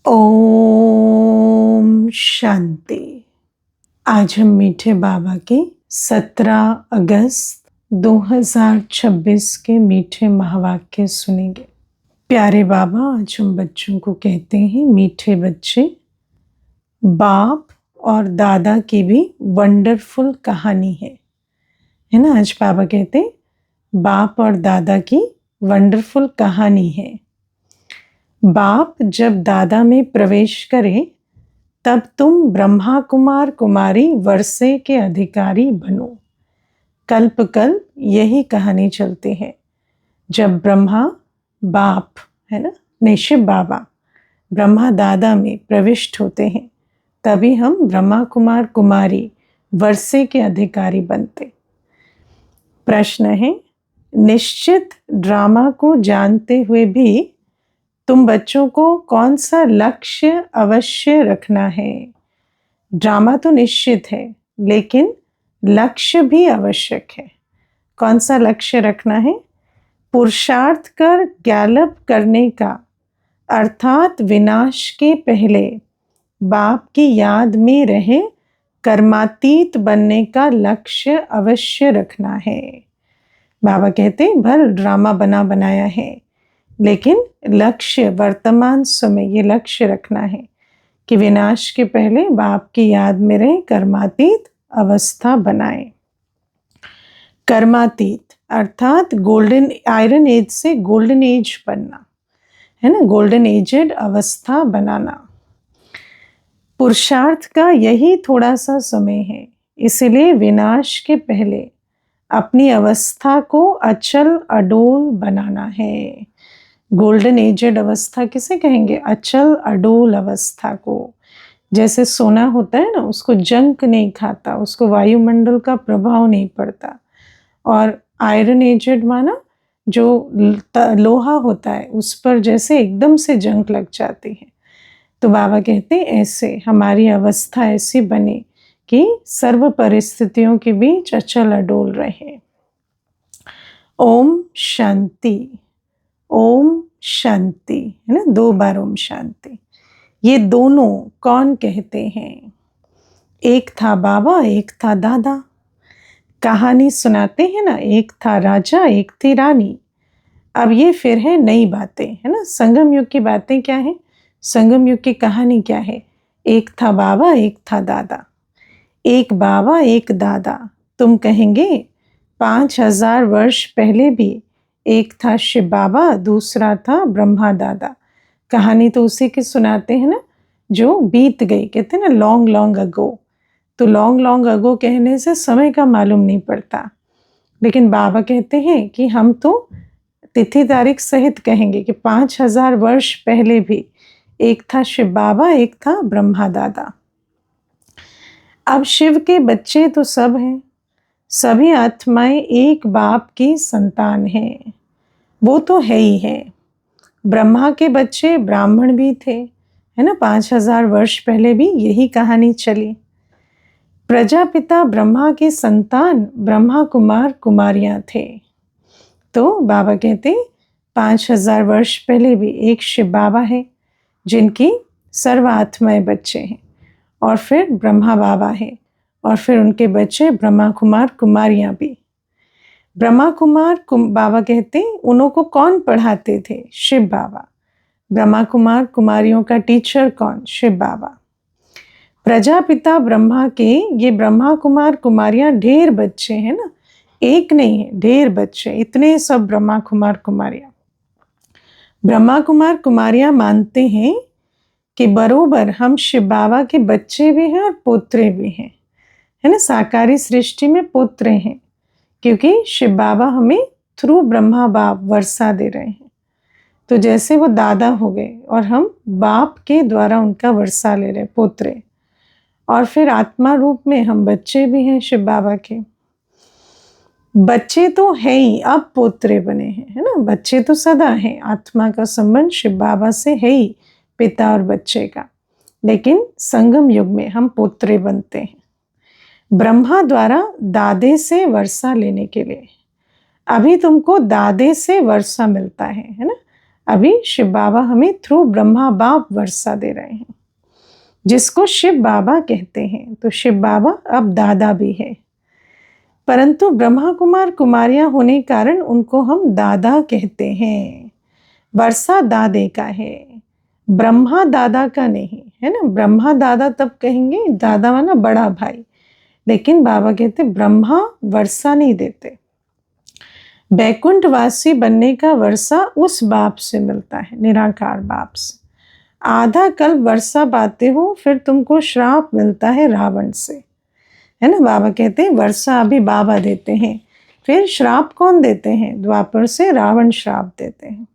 ओम शांति। आज हम मीठे बाबा के 17 अगस्त 2026 के मीठे महावाक्य सुनेंगे। प्यारे बाबा, आज हम बच्चों को कहते हैं, मीठे बच्चे, बाप और दादा की भी वंडरफुल कहानी है ना। आज बाबा कहते हैं बाप और दादा की वंडरफुल कहानी है। बाप जब दादा में प्रवेश करे तब तुम ब्रह्मा कुमार कुमारी वर्षे के अधिकारी बनो। कल्प कल्प यही कहानी चलती है। जब ब्रह्मा बाप है ना, निशिव बाबा ब्रह्मा दादा में प्रविष्ट होते हैं तभी हम ब्रह्मा कुमार कुमारी वर्षे के अधिकारी बनते। प्रश्न है, निश्चित ड्रामा को जानते हुए भी तुम बच्चों को कौन सा लक्ष्य अवश्य रखना है? ड्रामा तो निश्चित है लेकिन लक्ष्य भी आवश्यक है। कौन सा लक्ष्य रखना है? पुरुषार्थ कर गैलप करने का, अर्थात विनाश के पहले बाप की याद में रहे कर्मातीत बनने का लक्ष्य अवश्य रखना है। बाबा कहते भर ड्रामा बना बनाया है लेकिन लक्ष्य वर्तमान समय ये लक्ष्य रखना है कि विनाश के पहले बाप की याद में रहे कर्मातीत अवस्था बनाए। कर्मातीत अर्थात गोल्डन आयरन एज से गोल्डन एज बनना है ना, गोल्डन एजेड अवस्था बनाना। पुरुषार्थ का यही थोड़ा सा समय है, इसलिए विनाश के पहले अपनी अवस्था को अचल अडोल बनाना है। गोल्डन एजेड अवस्था किसे कहेंगे? अचल अडोल अवस्था को। जैसे सोना होता है ना, उसको जंक नहीं खाता, उसको वायुमंडल का प्रभाव नहीं पड़ता। और आयरन एजेड माना जो लोहा होता है उस पर जैसे एकदम से जंक लग जाती है। तो बाबा कहते हैं ऐसे हमारी अवस्था ऐसी बने कि सर्व परिस्थितियों के बीच अचल अडोल रहे। ओम शांति। ओम शांति है ना, 2 बार ओम शांति। ये दोनों कौन कहते हैं? एक था बाबा, एक था दादा। कहानी सुनाते हैं ना, एक था राजा, एक थी रानी। अब ये फिर है नई बातें है ना। संगम युग की बातें क्या है? संगम युग की कहानी क्या है? एक था बाबा, एक था दादा। एक बाबा एक दादा। तुम कहेंगे 5000 वर्ष पहले भी एक था शिव बाबा, दूसरा था ब्रह्मा दादा। कहानी तो उसी की सुनाते हैं ना जो बीत गई। कहते हैं ना लॉन्ग लॉन्ग अगो। तो लॉन्ग लॉन्ग अगो कहने से समय का मालूम नहीं पड़ता, लेकिन बाबा कहते हैं कि हम तो तिथि तारीख सहित कहेंगे कि 5000 वर्ष पहले भी एक था शिव बाबा, एक था ब्रह्मा दादा। अब शिव के बच्चे तो सब हैं, सभी आत्माएं एक बाप की संतान हैं, वो तो है ही है। ब्रह्मा के बच्चे ब्राह्मण भी थे है ना। 5000 वर्ष पहले भी यही कहानी चली। प्रजापिता ब्रह्मा के संतान ब्रह्मा कुमार कुमारियां थे। तो बाबा कहते 5000 वर्ष पहले भी एक शिव बाबा है जिनकी सर्व आत्माएं बच्चे हैं, और फिर ब्रह्मा बाबा है, और फिर उनके बच्चे ब्रह्मा कुमार कुमारियां भी। ब्रह्मा कुमार बाबा कहते उन्हों को कौन पढ़ाते थे? शिव बाबा। ब्रह्मा कुमार कुमारियों का टीचर कौन? शिव बाबा। प्रजापिता ब्रह्मा के ये ब्रह्मा कुमार कुमारियां ढेर बच्चे हैं ना, एक नहीं है, ढेर बच्चे, इतने सब ब्रह्मा कुमार कुमारियां। ब्रह्मा कुमार कुमारियां मानते हैं कि बरोबर हम शिव बाबा के बच्चे भी हैं और पुत्र भी हैं है ना। साकारी सृष्टि में पुत्र हैं क्योंकि शिव बाबा हमें थ्रू ब्रह्मा बाप वर्षा दे रहे हैं। तो जैसे वो दादा हो गए और हम बाप के द्वारा उनका वर्षा ले रहे, पुत्र। और फिर आत्मा रूप में हम बच्चे भी हैं शिव बाबा के। बच्चे तो है ही, अब पुत्र बने हैं है ना। बच्चे तो सदा हैं, आत्मा का संबंध शिव बाबा से है ही, पिता और बच्चे का। लेकिन संगम युग में हम पुत्र बनते हैं ब्रह्मा द्वारा दादे से वर्षा लेने के लिए। अभी तुमको दादे से वर्षा मिलता है ना। अभी शिव बाबा हमें थ्रू ब्रह्मा बाप वर्षा दे रहे हैं, जिसको शिव बाबा कहते हैं। तो शिव बाबा अब दादा भी है, परंतु ब्रह्मा कुमार कुमारियां होने कारण उनको हम दादा कहते हैं। वर्षा दादे का है, ब्रह्मा दादा का नहीं है ना। ब्रह्मा दादा तब कहेंगे, दादा माना बड़ा भाई, लेकिन बाबा कहते ब्रह्मा वर्षा नहीं देते। बैकुंठवासी बनने का वर्षा उस बाप से मिलता है, निराकार बाप से। आधा कल्प वर्षा पाते हो, फिर तुमको श्राप मिलता है रावण से, है ना। बाबा कहते हैं वर्षा अभी बाबा देते हैं, फिर श्राप कौन देते हैं? द्वापर से रावण श्राप देते हैं।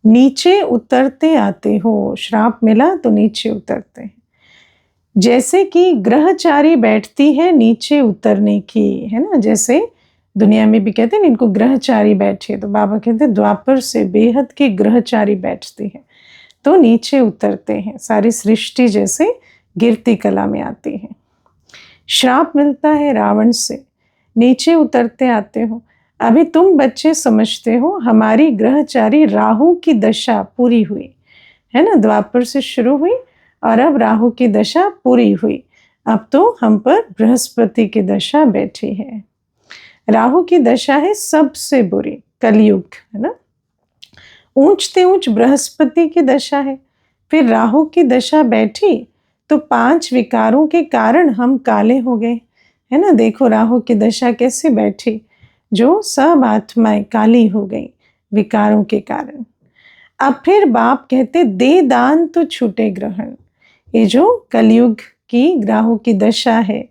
नीचे उतरते आते हो, श्राप मिला तो नीचे उतरते हैं। जैसे कि ग्रहचारी बैठती है नीचे उतरने की, है ना। जैसे दुनिया में भी कहते हैं इनको ग्रहचारी बैठे, तो बाबा कहते हैं द्वापर से बेहद की ग्रहचारी बैठती है तो नीचे उतरते हैं, सारी सृष्टि जैसे गिरती कला में आती है। श्राप मिलता है रावण से, नीचे उतरते आते हो। अभी तुम बच्चे समझते हो हमारी ग्रहचारी राहु की दशा पूरी हुई, है ना। द्वापर से शुरू हुई और अब राहु की दशा पूरी हुई, अब तो हम पर बृहस्पति की दशा बैठी है। राहु की दशा है सबसे बुरी, कलयुग, है ना। ऊंचते ऊंच बृहस्पति की दशा है, फिर राहु की दशा बैठी तो 5 विकारों के कारण हम काले हो गए, है ना। देखो राहु की दशा कैसे बैठी, जो सब आत्माएं काली हो गई विकारों के कारण। अब फिर बाप कहते दे दान तो छूटे ग्रहण। ये जो कलयुग की राहु की दशा है,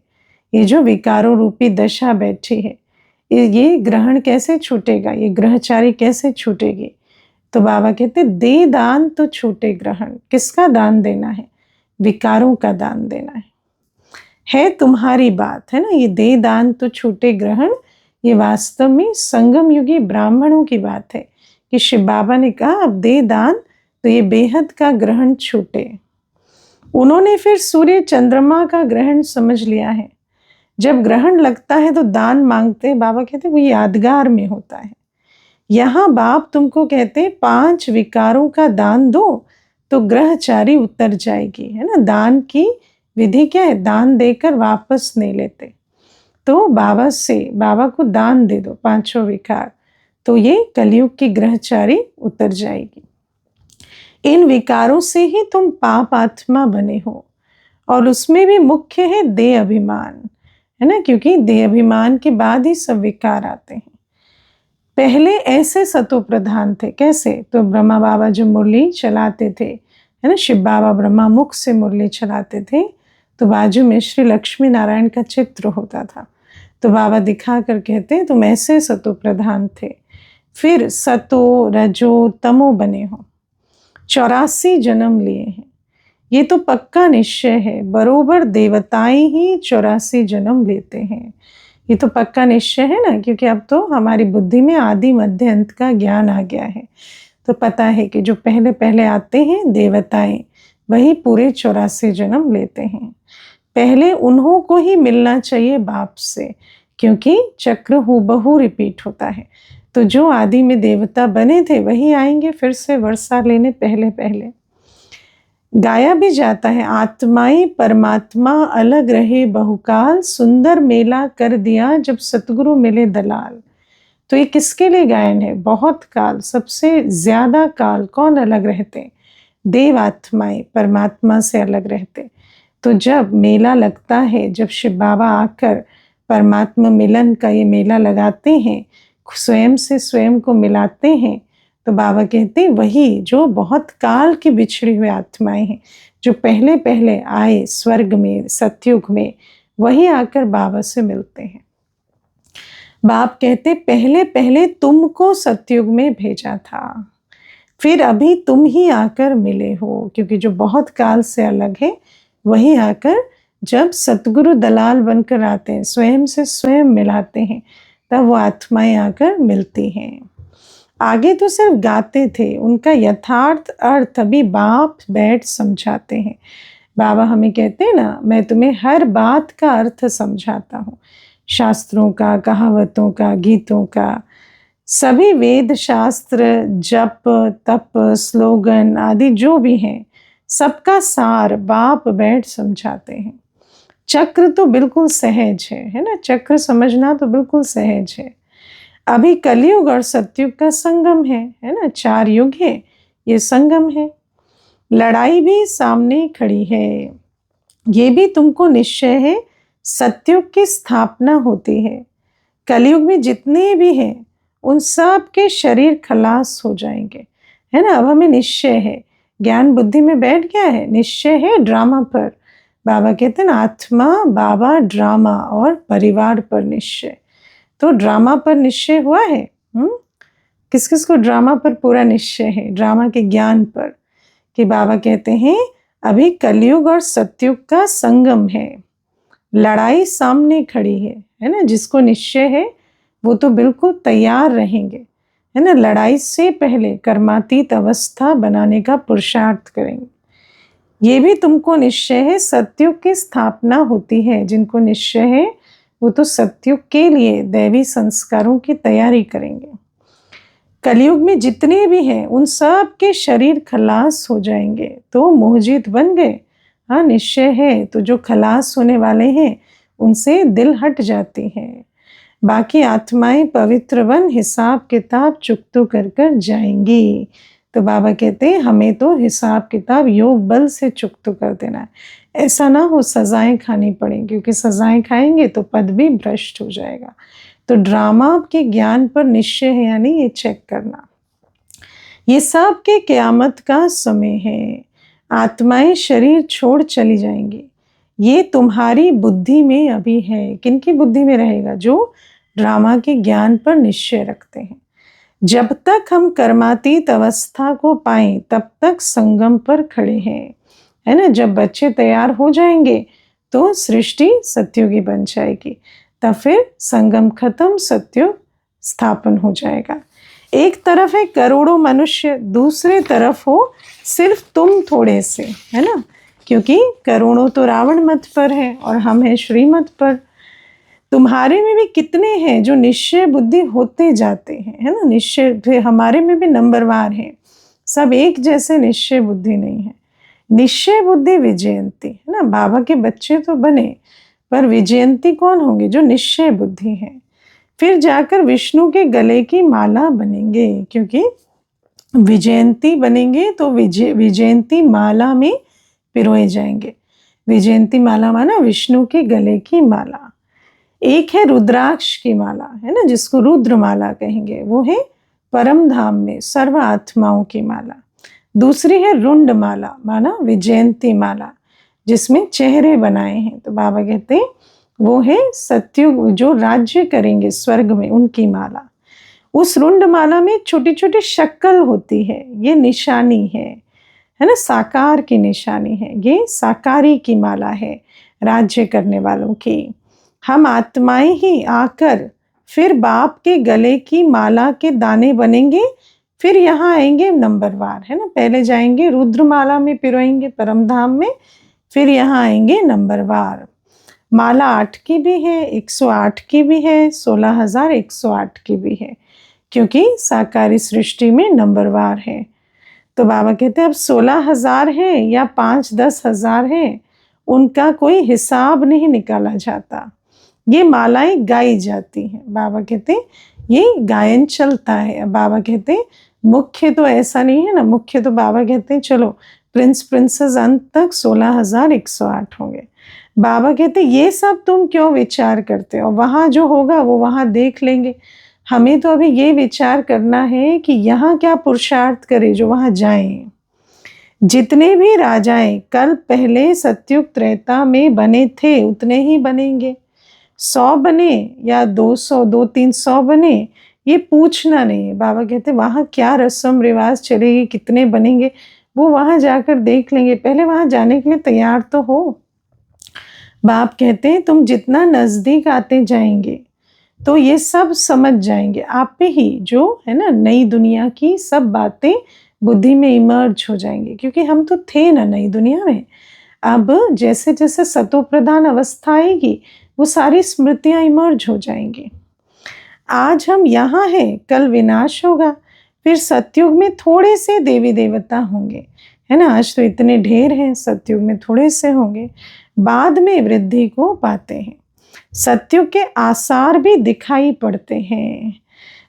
ये जो विकारों रूपी दशा बैठी है, ये ग्रहण कैसे छूटेगा, ये ग्रहचारी कैसे छूटेगी? तो बाबा कहते दे दान तो छूटे ग्रहण। किसका दान देना है? विकारों का दान देना है तुम्हारी बात, है ना। ये दे दान तो छूटे ग्रहण, ये वास्तव में संगम युगी ब्राह्मणों की बात है कि शिव बाबा ने कहा अब दे दान तो ये बेहद का ग्रहण छूटे। उन्होंने फिर सूर्य चंद्रमा का ग्रहण समझ लिया है। जब ग्रहण लगता है तो दान मांगते हैं, बाबा कहते वो यादगार में होता है। यहाँ बाप तुमको कहते 5 विकारों का दान दो तो ग्रहचारी उतर जाएगी, है ना। दान की विधि क्या है? दान देकर वापस नहीं लेते, तो बाबा से बाबा को दान दे दो 5 विकार, तो ये कलयुग की ग्रहचारी उतर जाएगी। इन विकारों से ही तुम पाप आत्मा बने हो, और उसमें भी मुख्य है देह अभिमान, है ना, क्योंकि देह अभिमान के बाद ही सब विकार आते हैं। पहले ऐसे सतो प्रधान थे, कैसे? तो ब्रह्मा बाबा जो मुरली चलाते थे, है ना, शिव बाबा ब्रह्मा मुख से मुरली चलाते थे, तो बाजू में श्री लक्ष्मी नारायण का चित्र होता था, तो बाबा दिखा कर कहते तुम ऐसे सतो प्रधान थे। फिर सतो रजो तमो बने हो, 84 जन्म लिए हैं। ये तो पक्का निश्चय है, बरोबर देवताएं ही 84 जन्म लेते हैं। ये तो पक्का निश्चय है ना, क्योंकि अब तो हमारी बुद्धि में आदि मध्य अंत का ज्ञान आ गया है, तो पता है कि जो पहले पहले आते हैं देवताएं, वही पूरे 84 जन्म लेते हैं। पहले उन्हों को ही मिलना चाहिए बाप से, क्योंकि चक्र हूबहू रिपीट होता है। तो जो आदि में देवता बने थे वही आएंगे फिर से वर्षा लेने पहले पहले। गाया भी जाता है, आत्माएं परमात्मा अलग रहे बहुकाल, सुंदर मेला कर दिया जब सतगुरु मिले दलाल। तो ये किसके लिए गायन है? बहुत काल, सबसे ज्यादा काल कौन अलग रहते? देव आत्माएं परमात्मा से अलग रहते। तो जब मेला लगता है, जब शिव बाबा आकर परमात्मा मिलन का ये मेला लगाते हैं, स्वयं से स्वयं को मिलाते हैं, तो बाबा कहते हैं वही जो बहुत काल की बिछड़ी हुई आत्माएं हैं, जो पहले पहले आए स्वर्ग में सतयुग में, वही आकर बाबा से मिलते हैं। बाप कहते पहले पहले तुमको सतयुग में भेजा था, फिर अभी तुम ही आकर मिले हो, क्योंकि जो बहुत काल से अलग है वही आकर जब सतगुरु दलाल बनकर आते हैं, स्वयं से स्वयं मिलाते हैं, तब वो आत्माएं आकर मिलती हैं। आगे तो सिर्फ गाते थे, उनका यथार्थ अर्थ अभी बाप बैठ समझाते हैं। बाबा हमें कहते हैं ना, मैं तुम्हें हर बात का अर्थ समझाता हूँ, शास्त्रों का, कहावतों का, गीतों का, सभी वेद शास्त्र, जप तप स्लोगन आदि जो भी हैं, सबका सार बाप बैठ समझाते हैं। चक्र तो बिल्कुल सहज है ना, चक्र समझना तो बिल्कुल सहज है। अभी कलयुग और सतयुग का संगम है ना, 4 युग है, ये संगम है। लड़ाई भी सामने खड़ी है, ये भी तुमको निश्चय है, सतयुग की स्थापना होती है। कलयुग में जितने भी हैं उन सब के शरीर खलास हो जाएंगे, है ना। अब हमें निश्चय है, ज्ञान बुद्धि में बैठ गया है, निश्चय है ड्रामा पर। बाबा कहते हैं ना, आत्मा बाबा ड्रामा और परिवार पर निश्चय। तो ड्रामा पर निश्चय हुआ है। किस किस को ड्रामा पर पूरा निश्चय है? ड्रामा के ज्ञान पर। कि बाबा कहते हैं अभी कलयुग और सतयुग का संगम है, लड़ाई सामने खड़ी है ना। जिसको निश्चय है वो तो बिल्कुल तैयार रहेंगे, है ना। लड़ाई से पहले कर्मातीत अवस्था बनाने का पुरुषार्थ करेंगे। ये भी तुमको निश्चय है, सतयुग की स्थापना होती है। जिनको निश्चय है वो तो सतयुग के लिए दैवी संस्कारों की तैयारी करेंगे। कलयुग में जितने भी हैं उन सब के शरीर खलास हो जाएंगे, तो मोहजीत बन गए। हाँ, निश्चय है तो जो खलास होने वाले हैं उनसे दिल हट जाती है। बाकी आत्माएं पवित्र बन हिसाब किताब चुकतो कर कर जाएंगी। तो बाबा कहते हैं हमें तो हिसाब किताब योग बल से चुकतो कर देना है। ऐसा ना हो सजाएं खानी पड़े, क्योंकि सजाएं खाएंगे तो पद भी भ्रष्ट हो जाएगा। तो ड्रामा के ज्ञान पर निश्चय है, यानी ये चेक करना। ये सब के क़यामत का समय है, आत्माएं शरीर छोड़ चली जाएंगी। ये तुम्हारी बुद्धि में अभी है। किनकी बुद्धि में रहेगा? जो ड्रामा के ज्ञान पर निश्चय रखते हैं। जब तक हम कर्मातीत अवस्था को पाएं तब तक संगम पर खड़े हैं, है ना। जब बच्चे तैयार हो जाएंगे तो सृष्टि सतयुगी बन जाएगी, तब फिर संगम खत्म, सतयुग स्थापन हो जाएगा। एक तरफ है करोड़ों मनुष्य, दूसरे तरफ हो सिर्फ तुम थोड़े से, है ना। क्योंकि करोड़ों तो रावण मत पर है और हम हैं श्रीमत पर। तुम्हारे में भी कितने हैं जो निश्चय बुद्धि होते जाते हैं, है ना। निश्चय हमारे में भी नंबरवार है, सब एक जैसे निश्चय बुद्धि नहीं है। निश्चय बुद्धि विजयंती, है ना। बाबा के बच्चे तो बने, पर विजयंती कौन होंगे? जो निश्चय बुद्धि है। फिर जाकर विष्णु के गले की माला बनेंगे, क्योंकि विजयंती बनेंगे तो विजयंती माला में पिरोए जाएंगे। विजयंती माला माना विष्णु के गले की माला। एक है रुद्राक्ष की माला, है ना, जिसको रुद्र माला कहेंगे, वो है परम धाम में सर्व आत्माओं की माला। दूसरी है रुंड माला, माना विजयंती माला, जिसमें चेहरे बनाए हैं। तो बाबा कहते हैं वो है सतयुग, जो राज्य करेंगे स्वर्ग में, उनकी माला। उस रुंड माला में छोटी छोटी शक्ल होती है, ये निशानी है ना, साकार की निशानी है। ये साकारी की माला है राज्य करने वालों की। हम आत्माएं ही आकर फिर बाप के गले की माला के दाने बनेंगे, फिर यहाँ आएंगे नंबरवार, है ना। पहले जाएंगे रुद्र माला में पिरोएंगे परम धाम में, फिर यहाँ आएंगे नंबरवार। माला 8 की भी है, 108 की भी है, 16,108 की भी है, क्योंकि साकारी सृष्टि में नंबरवार है। तो बाबा कहते हैं अब 16,000 है या 5-10 हजार है, उनका कोई हिसाब नहीं निकाला जाता। ये मालाएं गाई जाती हैं। बाबा कहते हैं ये गायन चलता है। बाबा कहते हैं मुख्य तो ऐसा नहीं है ना, मुख्य तो बाबा कहते हैं चलो प्रिंस प्रिंसेस अंत तक 16,108 होंगे। बाबा कहते ये सब तुम क्यों विचार करते हो, वहाँ जो होगा वो वहाँ देख लेंगे। हमें तो अभी ये विचार करना है कि यहाँ क्या पुरुषार्थ करें जो वहाँ जाएं। जितने भी राजाएं कल पहले सतयुग त्रेता में बने थे उतने ही बनेंगे। 100 बने या 200, 200-300 बने, ये पूछना नहीं है। बाबा कहते वहाँ क्या रस्म रिवाज चलेगी, कितने बनेंगे, वो वहाँ जाकर देख लेंगे। पहले वहाँ जाने के लिए तैयार तो हो। बाप कहते हैं तुम जितना नज़दीक आते जाएंगे तो ये सब समझ जाएंगे आप पे ही, जो है ना नई दुनिया की सब बातें बुद्धि में इमर्ज हो जाएंगे। क्योंकि हम तो थे ना नई दुनिया में। अब जैसे जैसे सतो प्रधान अवस्था आएगी वो सारी स्मृतियां इमर्ज हो जाएंगी। आज हम यहाँ हैं, कल विनाश होगा, फिर सतयुग में थोड़े से देवी देवता होंगे, है ना। आज तो इतने ढेर हैं, सतयुग में थोड़े से होंगे, बाद में वृद्धि को पाते हैं। सतयुग के आसार भी दिखाई पड़ते हैं।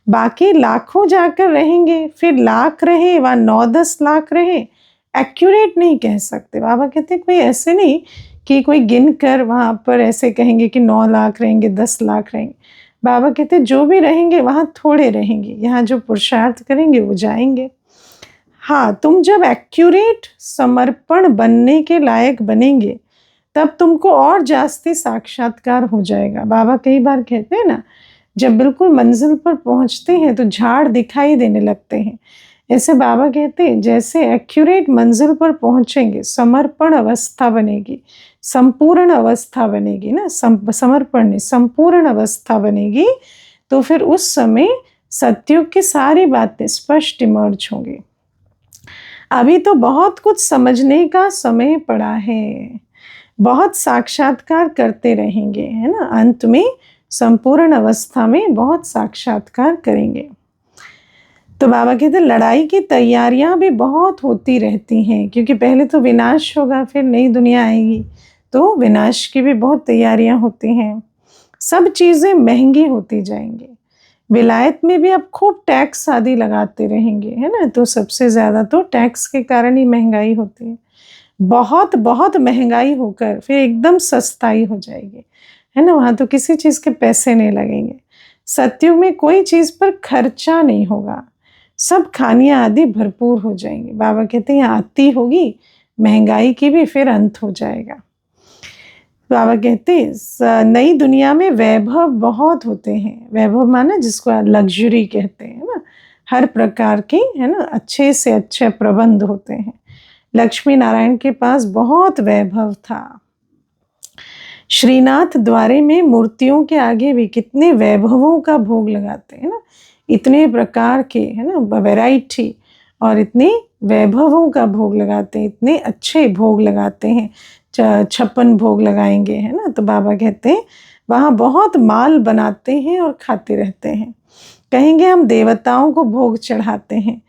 बाकी लाखों जाकर रहेंगे, फिर लाख रहे व 9-10 लाख रहे, एक्यूरेट नहीं कह सकते। बाबा कहते कोई ऐसे नहीं कि कोई गिन कर वहाँ पर ऐसे कहेंगे कि 9 लाख रहेंगे, 10 लाख रहेंगे। बाबा कहते जो भी रहेंगे वहाँ थोड़े रहेंगे, यहाँ जो पुरुषार्थ करेंगे वो जाएंगे। हाँ, तुम जब एक्यूरेट समर्पण बनने के लायक बनेंगे तब तुमको और जास्ती साक्षात्कार हो जाएगा। बाबा कई बार कहते हैं ना, जब बिल्कुल मंजिल पर पहुंचते हैं तो झाड़ दिखाई देने लगते हैं। ऐसे बाबा कहते हैं जैसे एक्यूरेट मंजिल पर पहुंचेंगे, समर्पण अवस्था बनेगी, संपूर्ण अवस्था बनेगी ना, समर्पण नहीं, संपूर्ण अवस्था बनेगी, तो फिर उस समय सतयुग की सारी बातें स्पष्ट इमर्ज होंगी। अभी तो बहुत कुछ समझने का समय पड़ा है, बहुत साक्षात्कार करते रहेंगे, है ना। अंत में संपूर्ण अवस्था में बहुत साक्षात्कार करेंगे। तो बाबा कहते लड़ाई की तैयारियां भी बहुत होती रहती हैं, क्योंकि पहले तो विनाश होगा, फिर नई दुनिया आएगी, तो विनाश की भी बहुत तैयारियां होती हैं। सब चीज़ें महंगी होती जाएंगी। विलायत में भी अब खूब टैक्स आदि लगाते रहेंगे, है ना, तो सबसे ज़्यादा तो टैक्स के कारण ही महंगाई होती है। बहुत बहुत महंगाई होकर फिर एकदम सस्ताई हो जाएगी, है ना, वहाँ तो किसी चीज़ के पैसे नहीं लगेंगे। सतयुग में कोई चीज़ पर खर्चा नहीं होगा, सब खानियाँ आदि भरपूर हो जाएंगी। बाबा कहते हैं यहाँ आती होगी महंगाई की भी, फिर अंत हो जाएगा। बाबा कहते हैं नई दुनिया में वैभव बहुत होते हैं। वैभव माना जिसको लग्जरी कहते हैं ना, हर प्रकार के, है ना, अच्छे से अच्छे प्रबंध होते हैं। लक्ष्मी नारायण के पास बहुत वैभव था। श्रीनाथ द्वारे में मूर्तियों के आगे भी कितने वैभवों का भोग लगाते हैं ना, इतने प्रकार के, है ना, वैरायटी, और इतने वैभवों का भोग लगाते हैं, इतने अच्छे भोग लगाते हैं, 56 भोग लगाएंगे, है ना। तो बाबा कहते हैं वहाँ बहुत माल बनाते हैं और खाते रहते हैं। कहेंगे हम देवताओं को भोग चढ़ाते हैं,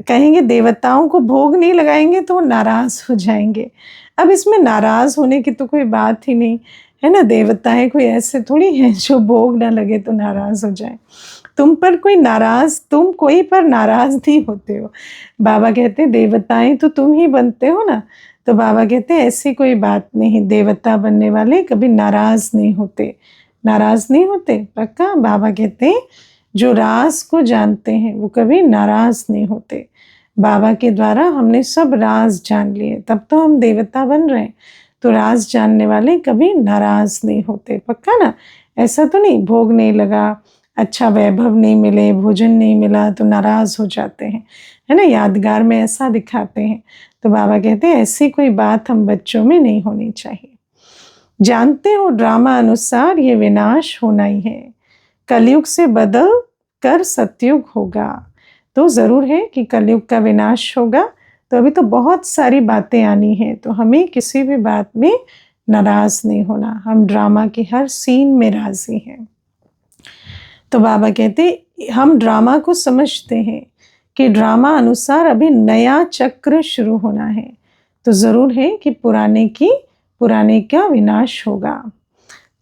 कहेंगे देवताओं को भोग नहीं लगाएंगे तो वो नाराज हो जाएंगे। अब इसमें नाराज होने की तो कोई बात ही नहीं, है ना। देवताएं कोई ऐसे थोड़ी हैं जो भोग ना लगे तो नाराज हो जाए। तुम कोई पर नाराज नहीं होते हो। बाबा कहते हैं देवताएं तो तुम ही बनते हो ना। तो बाबा कहते हैं ऐसी कोई बात नहीं, देवता बनने वाले कभी नाराज नहीं होते, नाराज नहीं होते, पक्का। बाबा कहते हैं जो राज को जानते हैं वो कभी नाराज नहीं होते। बाबा के द्वारा हमने सब राज जान लिए, तब तो हम देवता बन रहे हैं। तो राज जानने वाले कभी नाराज नहीं होते, पक्का ना। ऐसा तो नहीं भोग नहीं लगा, अच्छा वैभव नहीं मिले, भोजन नहीं मिला तो नाराज हो जाते हैं, है ना, यादगार में ऐसा दिखाते हैं। तो बाबा कहते हैं ऐसी कोई बात हम बच्चों में नहीं होनी चाहिए। जानते हो ड्रामा अनुसार ये विनाश होना ही है, कलयुग से बदल कर सतयुग होगा। तो ज़रूर है कि कलयुग का विनाश होगा, तो अभी तो बहुत सारी बातें आनी है, तो हमें किसी भी बात में नाराज नहीं होना, हम ड्रामा के हर सीन में राजी हैं। तो बाबा कहते हम ड्रामा को समझते हैं कि ड्रामा अनुसार अभी नया चक्र शुरू होना है, तो ज़रूर है कि पुराने का विनाश होगा।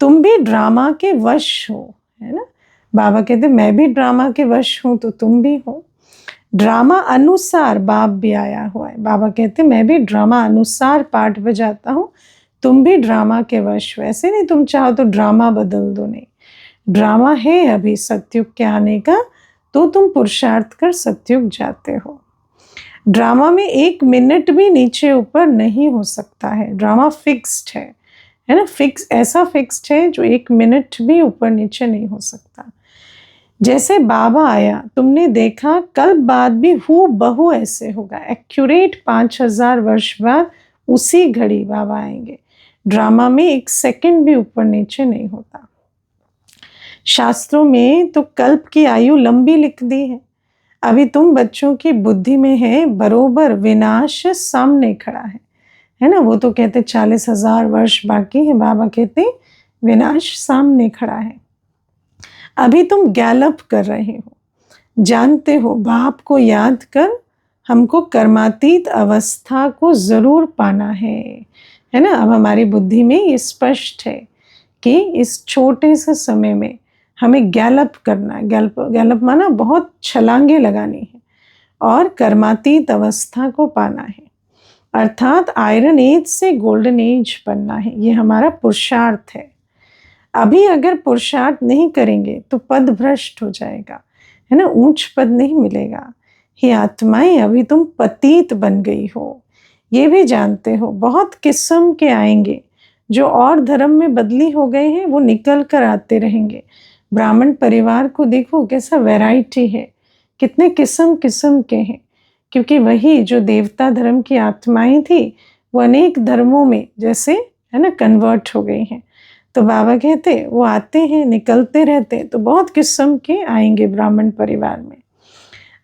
तुम भी ड्रामा के वश हो, है ना। बाबा कहते मैं भी ड्रामा के वश हूँ तो तुम भी हो। ड्रामा अनुसार बाप भी आया हुआ है। बाबा कहते मैं भी ड्रामा अनुसार पाठ बजाता हूँ, तुम भी ड्रामा के वश हो। ऐसे नहीं तुम चाहो तो ड्रामा बदल दो, नहीं, ड्रामा है अभी सतयुग के आने का, तो तुम पुरुषार्थ कर सतयुग जाते हो। ड्रामा में 1 मिनट भी नीचे ऊपर नहीं हो सकता है, ड्रामा फिक्स्ड है ना, ऐसा फिक्स्ड है जो 1 मिनट भी ऊपर नीचे नहीं हो सकता। जैसे बाबा आया तुमने देखा, कल बाद भी हूबहू ऐसे होगा, एक्यूरेट 5000 वर्ष बाद उसी घड़ी बाबा आएंगे। ड्रामा में 1 सेकंड भी ऊपर नीचे नहीं होता। शास्त्रों में तो कल्प की आयु लंबी लिख दी है, अभी तुम बच्चों की बुद्धि में है बरोबर विनाश सामने खड़ा है ना। वो तो कहते 40,000 वर्ष बाकी है, बाबा कहते विनाश सामने खड़ा है। अभी तुम गैलप कर रहे हो, जानते हो बाप को याद कर हमको कर्मातीत अवस्था को ज़रूर पाना है ना। अब हमारी बुद्धि में ये स्पष्ट है कि इस छोटे से समय में हमें गैलप करना, गैलप माना बहुत छलांगे लगानी है और कर्मातीत अवस्था को पाना है, अर्थात आयरन एज से गोल्डन एज बनना है। ये हमारा पुरुषार्थ है। अभी अगर पुरुषार्थ नहीं करेंगे तो पद भ्रष्ट हो जाएगा, है ना, ऊंच पद नहीं मिलेगा। हे आत्माएं, अभी तुम पतित बन गई हो, ये भी जानते हो। बहुत किस्म के आएंगे जो और धर्म में बदली हो गए हैं, वो निकल कर आते रहेंगे। ब्राह्मण परिवार को देखो कैसा वैरायटी है, कितने किस्म किस्म के हैं, क्योंकि वही जो देवता धर्म की आत्माएं थी वो अनेक धर्मों में जैसे, है ना, कन्वर्ट हो गई हैं। तो बाबा कहते वो आते हैं निकलते रहते, तो बहुत किस्म के आएंगे ब्राह्मण परिवार में,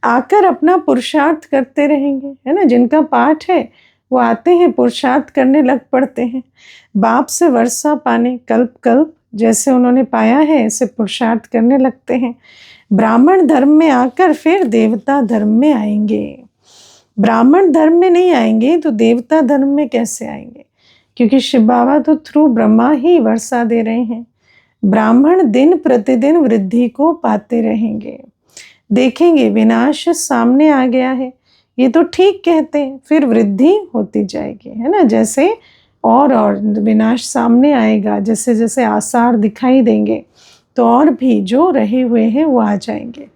आकर अपना पुरुषार्थ करते रहेंगे, है ना। जिनका पाठ है वो आते हैं पुरुषार्थ करने लग पड़ते हैं, बाप से वर्षा पाने कल्प कल्प जैसे उन्होंने पाया है ऐसे पुरुषार्थ करने लगते हैं। ब्राह्मण धर्म में आकर फिर देवता धर्म में आएंगे। ब्राह्मण धर्म में नहीं आएंगे तो देवता धर्म में कैसे आएंगे, क्योंकि शिव बाबा तो थ्रू ब्रह्मा ही वर्षा दे रहे हैं। ब्राह्मण दिन प्रतिदिन वृद्धि को पाते रहेंगे, देखेंगे विनाश सामने आ गया है, ये तो ठीक कहते हैं, फिर वृद्धि होती जाएगी, है ना। जैसे और विनाश सामने आएगा, जैसे जैसे आसार दिखाई देंगे तो और भी जो रहे हुए हैं वो आ जाएंगे।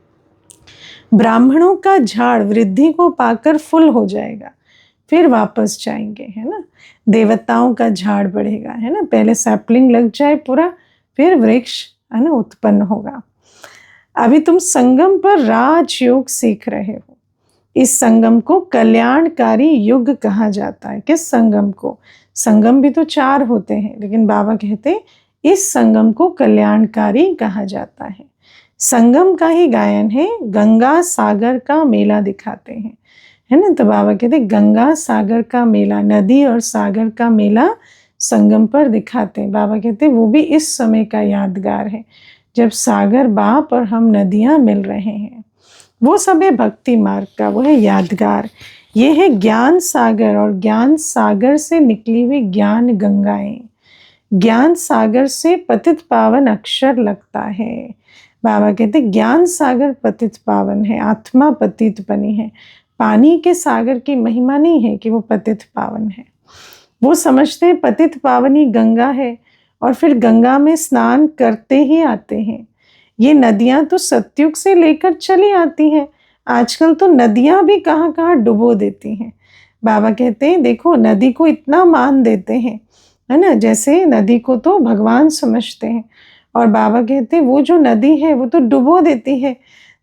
ब्राह्मणों का झाड़ वृद्धि को पाकर फुल हो जाएगा, फिर वापस जाएंगे, है ना। देवताओं का झाड़ बढ़ेगा, है ना, पहले सैपलिंग लग जाए पूरा, फिर वृक्ष, है ना, उत्पन्न होगा। अभी तुम संगम पर राजयोग सीख रहे हो। इस संगम को कल्याणकारी युग कहा जाता है। किस संगम को? संगम भी तो 4 होते हैं, लेकिन बाबा कहते इस संगम को कल्याणकारी कहा जाता है। संगम का ही गायन है, गंगा सागर का मेला दिखाते हैं, है ना। तो बाबा कहते गंगा सागर का मेला, नदी और सागर का मेला संगम पर दिखाते हैं। बाबा कहते वो भी इस समय का यादगार है, जब सागर बाप और हम नदियां मिल रहे हैं। वो सब है भक्ति मार्ग का, वो है यादगार। ये है ज्ञान सागर, और ज्ञान सागर से निकली हुई ज्ञान गंगाएं। ज्ञान सागर से पतित पावन अक्षर लगता है। बाबा कहते ज्ञान सागर पतित पावन है, आत्मा पतित बनी है। पानी के सागर की महिमा नहीं है कि वो पतित पावन है, वो समझते हैं पतित पावनी गंगा है, और फिर गंगा में स्नान करते ही आते हैं। ये नदियां तो सतयुग से लेकर चली आती हैं, आजकल तो नदियां भी कहाँ कहाँ डुबो देती हैं। बाबा कहते हैं देखो नदी को इतना मान देते हैं, है ना, जैसे नदी को तो भगवान समझते हैं, और बाबा कहते हैं वो जो नदी है वो तो डुबो देती है।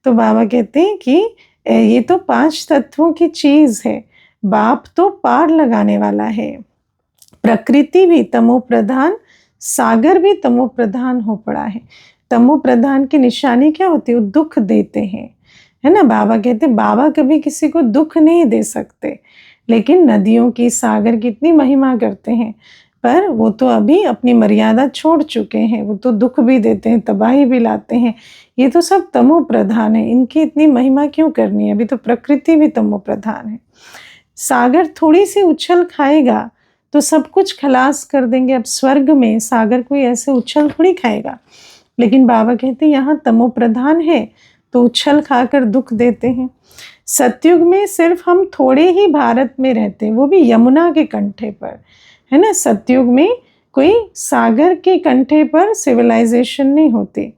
तो बाबा कहते हैं कि ये तो 5 तत्वों की चीज है, बाप तो पार लगाने वाला है। प्रकृति भी तमो प्रधान, सागर भी तमो प्रधान हो पड़ा है। तमो प्रधान की निशानी क्या होती है? वो दुख देते हैं, है ना। बाबा कहते बाबा कभी किसी को दुख नहीं दे सकते, लेकिन नदियों की, सागर की इतनी महिमा करते हैं, पर वो तो अभी अपनी मर्यादा छोड़ चुके हैं, वो तो दुख भी देते हैं, तबाही भी लाते हैं। ये तो सब तमो प्रधान है, इनकी इतनी महिमा क्यों करनी है? अभी तो प्रकृति भी तमो प्रधान है। सागर थोड़ी सी उछल खाएगा तो सब कुछ खलास कर देंगे। अब स्वर्ग में सागर कोई ऐसे उछल थोड़ी खाएगा, लेकिन बाबा कहते हैं यहाँ तमो प्रधान है तो उछल खाकर दुख देते हैं। सतयुग में सिर्फ हम थोड़े ही भारत में रहते हैं, वो भी यमुना के कंठे पर, है ना। सतयुग में कोई सागर के कंठे पर सिविलाइजेशन नहीं होती,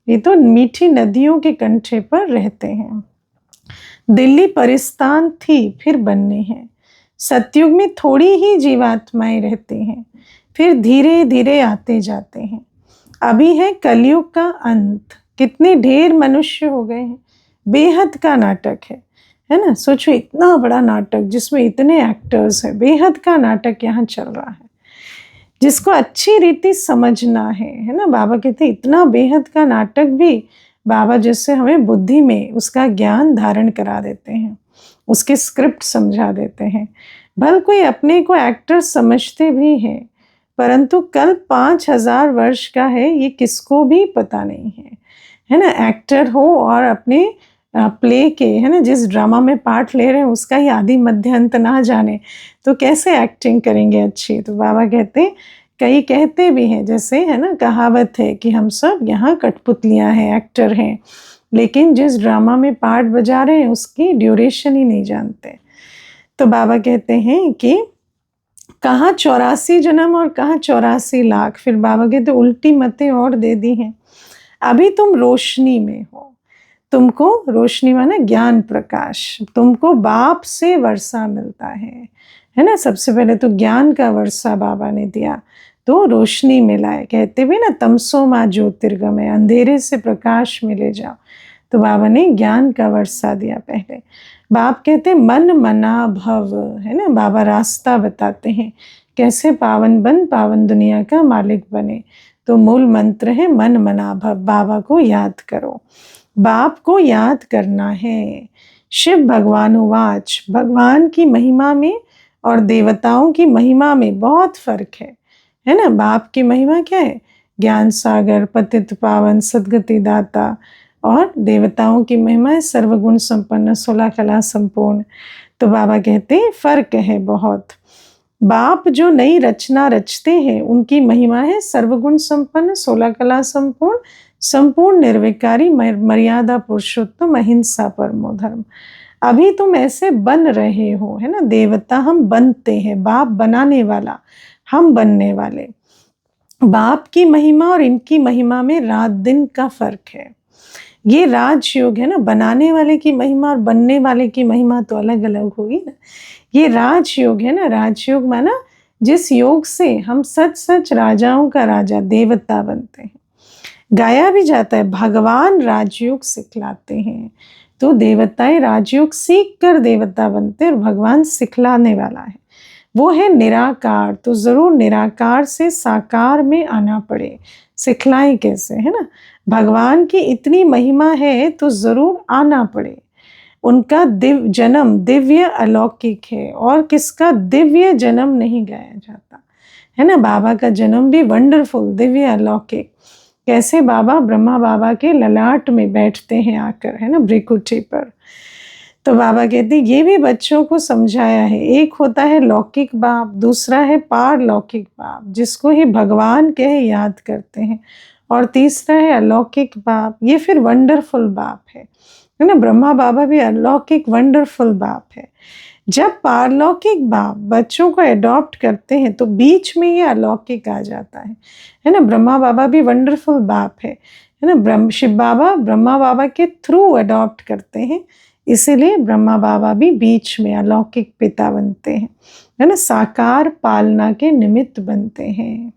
ये तो मीठी नदियों के कंठे पर रहते हैं। दिल्ली परिस्तान थी फिर बननी है। सतयुग में थोड़ी ही जीवात्माएं रहती हैं, फिर धीरे धीरे आते जाते हैं। अभी है कलयुग का अंत, कितने ढेर मनुष्य हो गए हैं, बेहद का नाटक है ना। सोचो इतना बड़ा नाटक जिसमें इतने एक्टर्स हैं, बेहद का नाटक यहाँ चल रहा है, जिसको अच्छी रीति समझना है ना। बाबा कहते इतना बेहद का नाटक भी बाबा जैसे हमें बुद्धि में उसका ज्ञान धारण करा देते हैं, उसके स्क्रिप्ट समझा देते हैं। भल कोई अपने को एक्टर समझते भी हैं, परंतु कल 5000 वर्ष का है ये किसको भी पता नहीं है, है ना, एक्टर हो और अपने प्ले के, है ना, जिस ड्रामा में पार्ट ले रहे हैं उसका ही आदि मध्य अंत ना जाने तो कैसे एक्टिंग करेंगे अच्छी। तो बाबा कहते, कई कहते भी हैं, जैसे है ना कहावत है कि हम सब यहाँ कठपुतलियाँ हैं, एक्टर हैं, लेकिन जिस ड्रामा में पार्ट बजा रहे हैं उसकी ड्यूरेशन ही नहीं जानते। तो बाबा कहते हैं कि कहाँ 84 जन्म और कहाँ 84 लाख। फिर बाबा कहते उल्टी मतें और दे दी हैं। अभी तुम रोशनी में हो, तुमको रोशनी माने ज्ञान प्रकाश, तुमको बाप से वर्षा मिलता है ना। सबसे पहले तो ज्ञान का वर्षा बाबा ने दिया तो रोशनी मिला है। कहते भी ना तमसो माँ ज्योतिर्गमय, अंधेरे से प्रकाश में ले जाओ। तो बाबा ने ज्ञान का वर्षा दिया पहले। बाप कहते मन मना भव, है ना, बाबा रास्ता बताते हैं कैसे पावन बन पावन दुनिया का मालिक बने। तो मूल मंत्र है मन मना भव, बाबा को याद करो, बाप को याद करना है। शिव भगवान उवाच, भगवान की महिमा में और देवताओं की महिमा में बहुत फर्क है ना। बाप की महिमा क्या है, ज्ञान सागर, पतित पावन, सदगति दाता, और देवताओं की महिमा है सर्वगुण संपन्न, 16 कला संपूर्ण। तो बाबा कहते हैं फर्क है बहुत। बाप जो नई रचना रचते हैं उनकी महिमा है सर्वगुण संपन्न, 16 कला संपूर्ण, संपूर्ण निर्विकारी, मर्यादा पुरुषोत्तम, अहिंसा परमो धर्म। अभी तुम ऐसे बन रहे हो, है ना, देवता हम बनते हैं, बाप बनाने वाला, हम बनने वाले। बाप की महिमा और इनकी महिमा में रात दिन का फर्क है। ये राजयोग है ना, बनाने वाले की महिमा और बनने वाले की महिमा तो अलग अलग होगी ना। ये राजयोग है ना, राजयोग माना जिस योग से हम सच सच राजाओं का राजा, देवता बनते हैं। गाया भी जाता है भगवान राजयोग सिखलाते हैं, तो देवताएं राजयोग सीख कर देवता बनते हैं और भगवान सिखलाने वाला है, वो है निराकार। तो जरूर निराकार से साकार में आना पड़े, सिखलाएं कैसे, है ना। भगवान की इतनी महिमा है तो जरूर आना पड़े। उनका जन्म दिव्य अलौकिक है और किसका दिव्य जन्म नहीं गाया जाता, है ना। बाबा का जन्म भी वंडरफुल, दिव्य अलौकिक। कैसे बाबा ब्रह्मा बाबा के ललाट में बैठते हैं आकर, है ना, भ्रिकुटी पर। तो बाबा कहते हैं ये भी बच्चों को समझाया है। एक होता है लौकिक बाप, दूसरा है पारलौकिक बाप जिसको ही भगवान कहे याद करते हैं, और तीसरा है अलौकिक बाप, ये फिर वंडरफुल बाप है ना। ब्रह्मा बाबा भी अलौकिक वंडरफुल बाप है। जब पारलौकिक बाप बच्चों को एडॉप्ट करते हैं तो बीच में ये अलौकिक आ जाता है ना। ब्रह्मा बाबा भी वंडरफुल बाप है ना। शिव बाबा ब्रह्मा बाबा के थ्रू अडॉप्ट करते हैं, इसीलिए ब्रह्मा बाबा भी बीच में अलौकिक पिता बनते हैं, है ना। साकार पालना के निमित्त बनते हैं।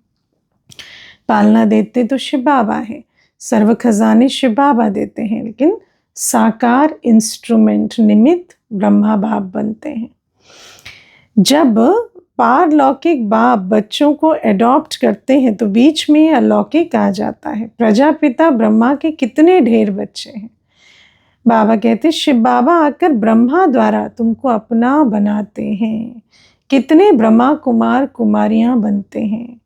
पालना देते तो शिव बाबा है, सर्व खजाने शिव बाबा देते हैं, लेकिन साकार इंस्ट्रूमेंट निमित्त ब्रह्मा बाप बनते हैं। जब पारलौकिक बाप बच्चों को एडॉप्ट करते हैं तो बीच में अलौकिक आ जाता है। प्रजापिता ब्रह्मा के कितने ढेर बच्चे हैं। बाबा कहते शिव बाबा आकर ब्रह्मा द्वारा तुमको अपना बनाते हैं। कितने ब्रह्मा कुमार कुमारियां बनते हैं।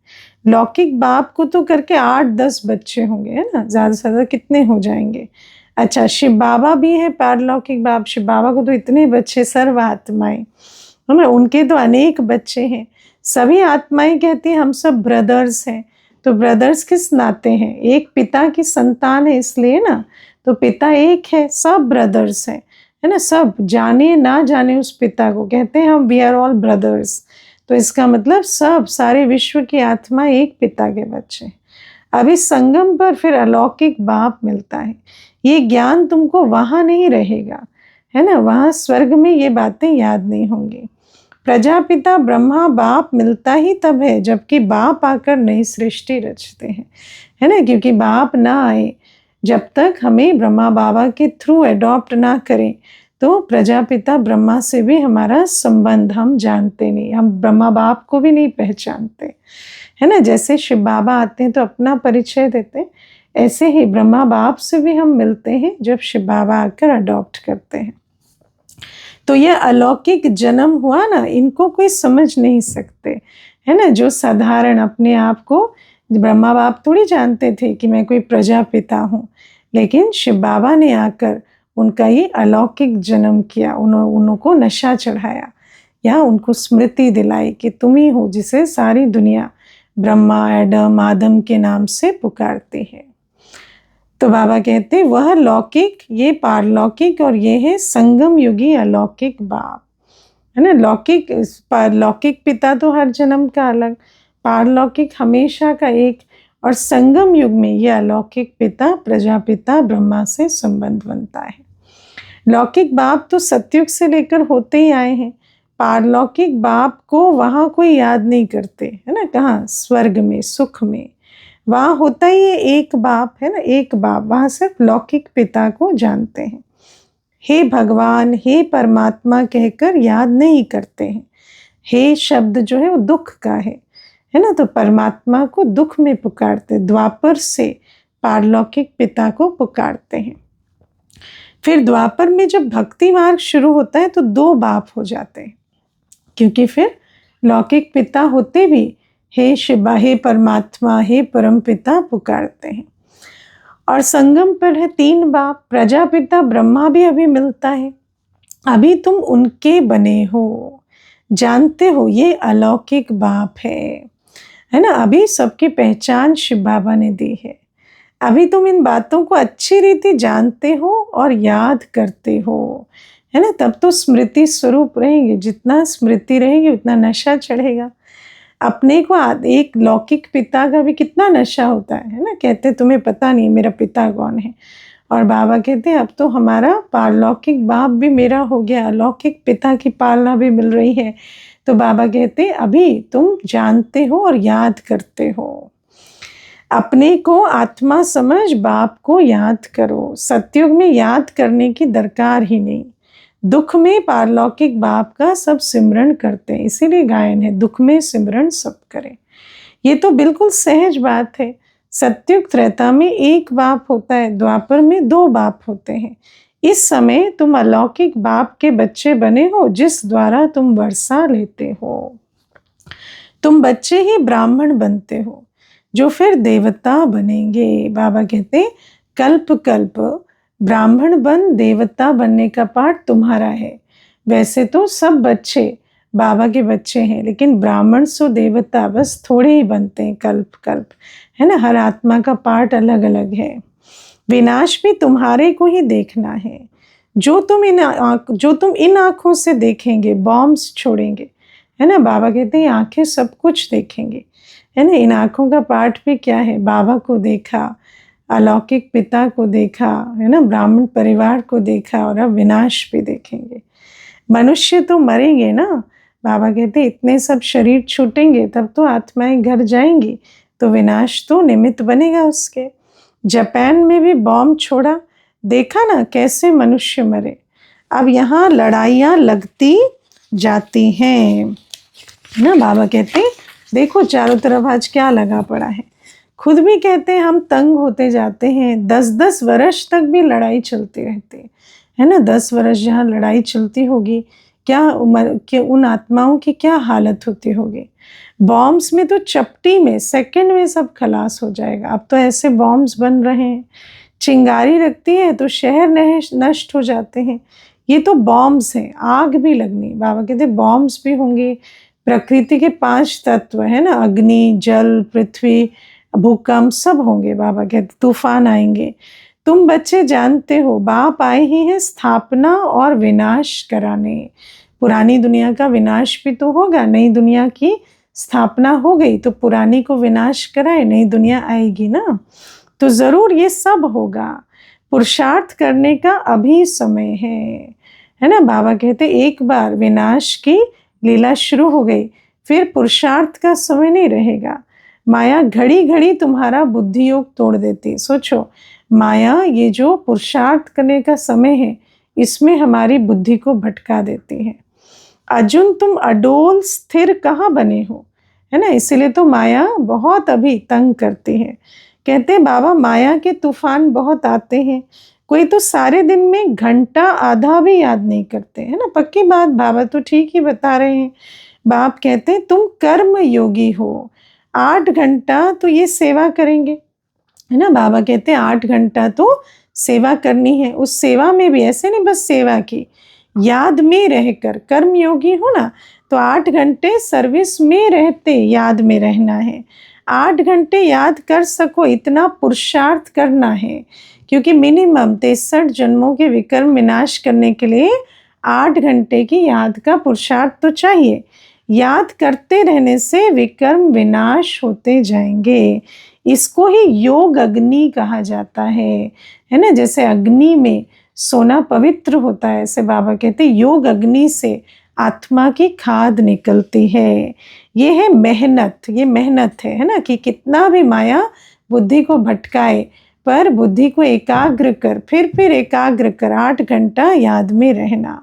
लौकिक बाप को तो करके 8-10 बच्चे होंगे, है ना, ज़्यादा से ज़्यादा कितने हो जाएंगे। अच्छा, शिव बाबा भी है पारलौकिक बाप, शिव बाबा को तो इतने बच्चे, सर्व आत्माएं, है ना, उनके तो अनेक बच्चे हैं। सभी आत्माएं कहती हैं हम सब ब्रदर्स हैं। तो ब्रदर्स किस नाते हैं, एक पिता की संतान है इसलिए ना, तो पिता एक है, सब ब्रदर्स हैं, है ना। सब जाने ना जाने उस पिता को कहते हैं हम वी आर ऑल ब्रदर्स। तो इसका मतलब सब सारे विश्व की आत्मा एक पिता के बच्चे। अभी संगम पर फिर अलौकिक बाप मिलता है। ये ज्ञान तुमको वहां नहीं रहेगा, है ना, वहां स्वर्ग में ये बातें याद नहीं होंगी। प्रजापिता ब्रह्मा बाप मिलता ही तब है जबकि बाप आकर नई सृष्टि रचते हैं, है ना। क्योंकि बाप ना आए, जब तक हमें ब्रह्मा बाबा के थ्रू एडॉप्ट ना करें तो प्रजापिता ब्रह्मा से भी हमारा संबंध हम जानते नहीं, हम ब्रह्मा बाप को भी नहीं पहचानते, है ना। जैसे शिव बाबा आते हैं तो अपना परिचय देते हैं, ऐसे ही ब्रह्मा बाप से भी हम मिलते हैं जब शिव बाबा आकर अडॉप्ट करते हैं। तो ये अलौकिक जन्म हुआ ना, इनको कोई समझ नहीं सकते, है ना। जो साधारण अपने आप को, ब्रह्मा बाप थोड़ी जानते थे कि मैं कोई प्रजापिता हूँ, लेकिन शिव बाबा ने आकर उनका ये अलौकिक जन्म किया, उनको नशा चढ़ाया या उनको स्मृति दिलाई कि तुम ही हो जिसे सारी दुनिया ब्रह्मा, एडम, आदम के नाम से पुकारती है। तो बाबा कहते वह लौकिक, ये पारलौकिक और ये है संगम युगी अलौकिक बाप, है ना। लौकिक पिता तो हर जन्म का अलग, पारलौकिक हमेशा का एक, और संगम युग में ये अलौकिक पिता प्रजापिता ब्रह्मा से संबंध बनता है। लौकिक बाप तो सतयुग से लेकर होते ही आए हैं, पारलौकिक बाप को वहाँ कोई याद नहीं करते, है ना। कहाँ? स्वर्ग में, सुख में, वहाँ होता ही है एक बाप, है ना, एक बाप। वहाँ सिर्फ लौकिक पिता को जानते हैं। हे भगवान, हे परमात्मा कहकर याद नहीं करते हैं। हे शब्द जो है वो दुख का है ना। तो परमात्मा को दुख में पुकारते, द्वापर से पारलौकिक पिता को पुकारते हैं। फिर द्वापर में जब भक्ति मार्ग शुरू होता है तो दो बाप हो जाते हैं, क्योंकि फिर लौकिक पिता होते भी हे शिवा, हे परमात्मा, हे परम पिता पुकारते हैं। और संगम पर है तीन बाप, प्रजापिता ब्रह्मा भी अभी मिलता है, अभी तुम उनके बने हो, जानते हो ये अलौकिक बाप है ना। अभी सबकी पहचान शिव बाबा ने दी है, अभी तुम इन बातों को अच्छी रीति जानते हो और याद करते हो, है ना। तब तो स्मृति स्वरूप रहेंगे, जितना स्मृति रहेगी उतना नशा चढ़ेगा। अपने को एक लौकिक पिता का भी कितना नशा होता है ना। कहते तुम्हें पता नहीं मेरा पिता कौन है, और बाबा कहते हैं अब तो हमारा पारलौकिक बाप भी मेरा हो गया, अलौकिक पिता की पालना भी मिल रही है। तो बाबा कहते अभी तुम जानते हो और याद करते हो। अपने को आत्मा समझ बाप को याद करो। सतयुग में याद करने की दरकार ही नहीं, दुख में पारलौकिक बाप का सब सिमरन करते हैं, इसीलिए गायन है दुख में सिमरन सब करें। ये तो बिल्कुल सहज बात है। सतयुग त्रेता में एक बाप होता है, द्वापर में दो बाप होते हैं। इस समय तुम अलौकिक बाप के बच्चे बने हो, जिस द्वारा तुम वर्षा लेते हो। तुम बच्चे ही ब्राह्मण बनते हो, जो फिर देवता बनेंगे। बाबा कहते कल्प कल्प ब्राह्मण बन देवता बनने का पाठ तुम्हारा है। वैसे तो सब बच्चे बाबा के बच्चे हैं, लेकिन ब्राह्मण सो देवता बस थोड़े ही बनते हैं कल्प कल्प, है ना। हर आत्मा का पाठ अलग अलग है। विनाश भी तुम्हारे को ही देखना है। जो तुम इन आँखों से देखेंगे, बॉम्ब्स छोड़ेंगे, है ना। बाबा कहते हैं आंखें सब कुछ देखेंगे, है ना। इन आँखों का पाठ भी क्या है? बाबा को देखा, अलौकिक पिता को देखा, है ना, ब्राह्मण परिवार को देखा, और अब विनाश भी देखेंगे। मनुष्य तो मरेंगे ना। बाबा कहते इतने सब शरीर छूटेंगे, तब तो आत्माएं घर जाएंगी, तो विनाश तो निमित्त बनेगा उसके। जापान में भी बॉम्ब छोड़ा, देखा ना कैसे मनुष्य मरे। अब यहाँ लड़ाइयाँ लगती जाती हैं ना। बाबा कहते देखो चारों तरफ आज क्या लगा पड़ा है। खुद भी कहते हैं हम तंग होते जाते हैं, 10-10 वर्ष तक भी लड़ाई चलती रहती है ना। 10 वर्ष जहाँ लड़ाई चलती होगी, क्या उम्र के उन आत्माओं की क्या हालत होती होगी। बॉम्ब्स में तो चपटी में, सेकंड में सब खलास हो जाएगा। अब तो ऐसे बॉम्ब्स बन रहे हैं, चिंगारी लगती है तो शहर नष्ट हो जाते हैं। ये तो बॉम्ब्स हैं, आग भी लगनी। बाबा कहते बॉम्ब्स भी होंगे। प्रकृति के 5 तत्व है ना, अग्नि, जल, पृथ्वी, भूकंप सब होंगे। बाबा कहते तूफान आएंगे। तुम बच्चे जानते हो बाप आए ही हैं स्थापना और विनाश कराने। पुरानी दुनिया का विनाश भी तो होगा, नई दुनिया की स्थापना हो गई तो पुरानी को विनाश कराए, नई दुनिया आएगी ना। तो जरूर ये सब होगा। पुरुषार्थ करने का अभी समय है ना। बाबा कहते एक बार विनाश की लीला शुरू हो गई, फिर पुरुषार्थ का समय नहीं रहेगा। माया घड़ी घड़ी तुम्हारा बुद्धि योग तोड़ देती। सोचो, माया ये जो पुरुषार्थ करने का समय है, इसमें हमारी बुद्धि को भटका देती है। अर्जुन तुम अडोल स्थिर कहाँ बने हो, है ना। इसीलिए तो माया बहुत अभी तंग करती है। कहते हैं बाबा माया के तूफान बहुत आते हैं, कोई तो सारे दिन में घंटा आधा भी याद नहीं करते, है ना। पक्की बात, बाबा तो ठीक ही बता रहे हैं। बाप कहते हैं तुम कर्म योगी हो, 8 घंटा तो ये सेवा करेंगे, है ना। बाबा कहते हैं 8 घंटा तो सेवा करनी है, उस सेवा में भी ऐसे नहीं बस सेवा की, याद में रहकर, कर्मयोगी हो ना, तो 8 घंटे सर्विस में रहते याद में रहना है। 8 घंटे याद कर सको इतना पुरुषार्थ करना है, क्योंकि मिनिमम 63 जन्मों के विकर्म विनाश करने के लिए 8 घंटे की याद का पुरुषार्थ तो चाहिए। याद करते रहने से विकर्म विनाश होते जाएंगे। इसको ही योग अग्नि कहा जाता है ना। जैसे अग्नि में सोना पवित्र होता है, ऐसे बाबा कहते योग अग्नि से आत्मा की खाद निकलती है। ये है मेहनत, ये मेहनत है ना, कि कितना भी माया बुद्धि को भटकाए पर बुद्धि को एकाग्र कर, फिर एकाग्र कर, 8 घंटा याद में रहना।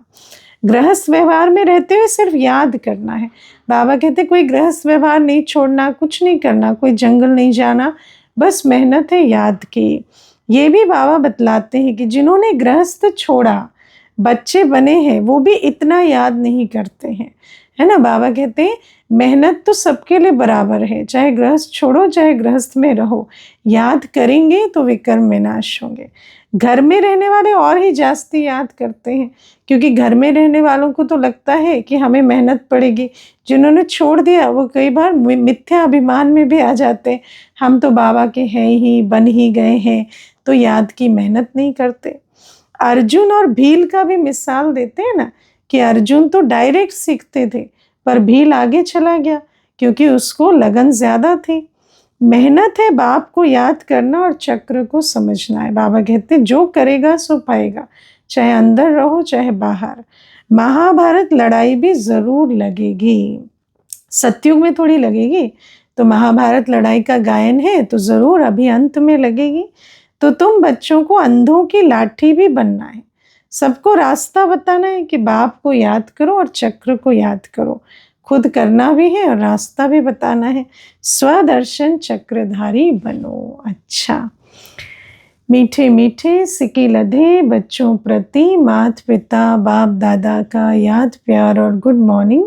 गृहस्थ व्यवहार में रहते हुए सिर्फ याद करना है। बाबा कहते कोई गृहस्थ व्यवहार नहीं छोड़ना, कुछ नहीं करना, कोई जंगल नहीं जाना, बस मेहनत है याद की। ये भी बाबा बतलाते हैं कि जिन्होंने गृहस्थ छोड़ा, बच्चे बने हैं, वो भी इतना याद नहीं करते हैं, है ना। बाबा कहते हैं मेहनत तो सबके लिए बराबर है, चाहे गृहस्थ छोड़ो चाहे गृहस्थ में रहो, याद करेंगे तो विकर्म विनाश होंगे। घर में रहने वाले और ही जास्ती याद करते हैं, क्योंकि घर में रहने वालों को तो लगता है कि हमें मेहनत पड़ेगी। जिन्होंने छोड़ दिया वो कई बार मिथ्या अभिमान में भी आ जाते हैं, हम तो बाबा के हैं ही, बन ही गए हैं, तो याद की मेहनत नहीं करते। अर्जुन और भील का भी मिसाल देते हैं ना, कि अर्जुन तो डायरेक्ट सीखते थे पर भील आगे चला गया क्योंकि उसको लगन ज्यादा थी। मेहनत है बाप को याद करना और चक्र को समझना है। बाबा कहते जो करेगा सो पाएगा, चाहे अंदर रहो चाहे बाहर। महाभारत लड़ाई भी जरूर लगेगी, सतयुग में थोड़ी लगेगी, तो महाभारत लड़ाई का गायन है तो जरूर अभी अंत में लगेगी। तो तुम बच्चों को अंधों की लाठी भी बनना है, सबको रास्ता बताना है कि बाप को याद करो और चक्र को याद करो, खुद करना भी है और रास्ता भी बताना है। स्वदर्शन चक्रधारी बनो। अच्छा, मीठे मीठे सिक्के लधे बच्चों प्रति माता पिता बाप दादा का याद प्यार और गुड मॉर्निंग।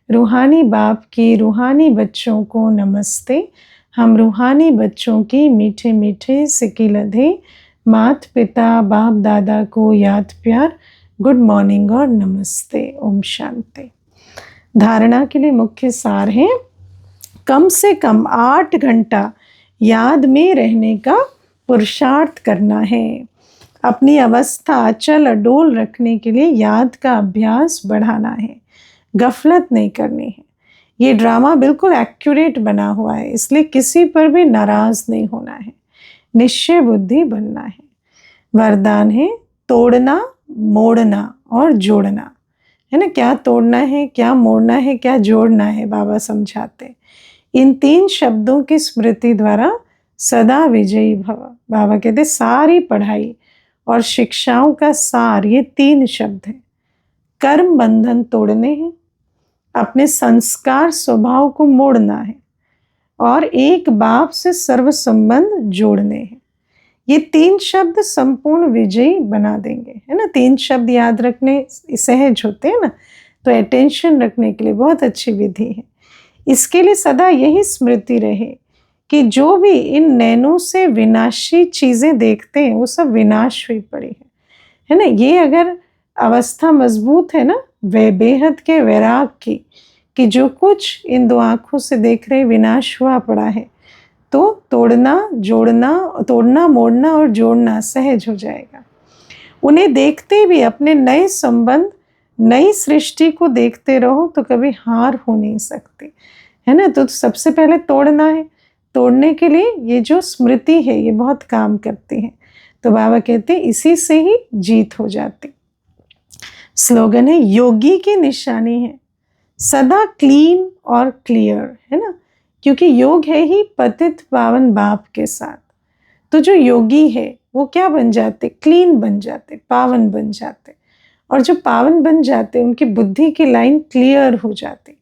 रूहानी बाप की रूहानी बच्चों को नमस्ते। हम रूहानी बच्चों की मीठे मीठे सिक्के लधे माता पिता बाप दादा को याद प्यार, गुड मॉर्निंग और नमस्ते। ओम शांति। धारणा के लिए मुख्य सार है, कम से कम 8 घंटा याद में रहने का पुरुषार्थ करना है। अपनी अवस्था अचल अडोल रखने के लिए याद का अभ्यास बढ़ाना है, गफलत नहीं करनी है। ये ड्रामा बिल्कुल एक्यूरेट बना हुआ है, इसलिए किसी पर भी नाराज नहीं होना है, निश्चय बुद्धि बनना है। वरदान है तोड़ना, मोड़ना और जोड़ना, है ना। क्या तोड़ना है, क्या मोड़ना है, क्या जोड़ना है, बाबा समझाते। इन 3 शब्दों की स्मृति द्वारा सदा विजयी भव। बाबा कहते सारी पढ़ाई और शिक्षाओं का सार ये 3 शब्द हैं। कर्म बंधन तोड़ने हैं, अपने संस्कार स्वभाव को मोड़ना है, और एक बाप से सर्व संबंध जोड़ने हैं। ये 3 शब्द संपूर्ण विजयी बना देंगे, है ना। 3 शब्द याद रखने सहज होते हैं ना, तो अटेंशन रखने के लिए बहुत अच्छी विधि है। इसके लिए सदा यही स्मृति रहे कि जो भी इन नैनों से विनाशी चीजें देखते हैं वो सब विनाश हुई पड़ी है ना। ये अगर अवस्था मजबूत है ना वे बेहद के वैराग की, कि जो कुछ इन 2 आंखों से देख रहे विनाश हुआ पड़ा है, तो तोड़ना जोड़ना, तोड़ना मोड़ना और जोड़ना सहज हो जाएगा। उन्हें देखते भी अपने नए संबंध, नई सृष्टि को देखते रहो तो कभी हार हो नहीं सकती, है ना। तो सबसे पहले तोड़ना है, तोड़ने के लिए ये जो स्मृति है ये बहुत काम करती है। तो बाबा कहते हैं इसी से ही जीत हो जाती। स्लोगन है योगी की निशानी है सदा क्लीन और क्लियर, है ना, क्योंकि योग है ही पतित पावन बाप के साथ। तो जो योगी है वो क्या बन जाते, क्लीन बन जाते, पावन बन जाते, और जो पावन बन जाते उनकी बुद्धि की लाइन क्लियर हो जाती,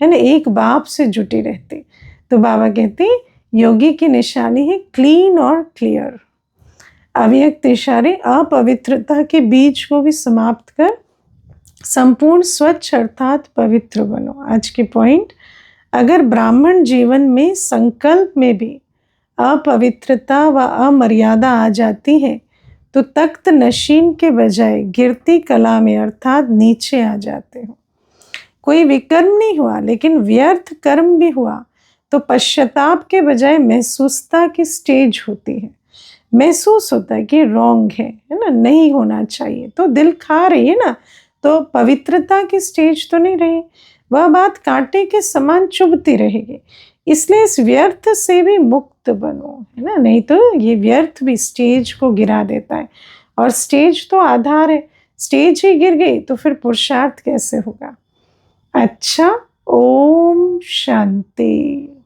है ना, एक बाप से जुटी रहती। तो बाबा कहते योगी की निशानी है क्लीन और क्लियर। अव्यक्त इशारे अपवित्रता के बीज को भी समाप्त कर संपूर्ण स्वच्छ अर्थात पवित्र बनो। आज की पॉइंट, अगर ब्राह्मण जीवन में संकल्प में भी अपवित्रता व अमर्यादा आ जाती है तो तख्त नशीन के बजाय गिरती कला में अर्थात नीचे आ जाते हो। कोई विकर्म नहीं हुआ लेकिन व्यर्थ कर्म भी हुआ तो पश्चाताप के बजाय महसूसता की स्टेज होती है। महसूस होता है कि रॉन्ग है ना, नहीं होना चाहिए, तो दिल खा रही है ना, तो पवित्रता की स्टेज तो नहीं रही, वह बात कांटे के समान चुभती रहेगी। इसलिए इस व्यर्थ से भी मुक्त बनो, है ना, नहीं तो ये व्यर्थ भी स्टेज को गिरा देता है, और स्टेज तो आधार है, स्टेज ही गिर गई तो फिर पुरुषार्थ कैसे होगा। अच्छा, ओम शांति।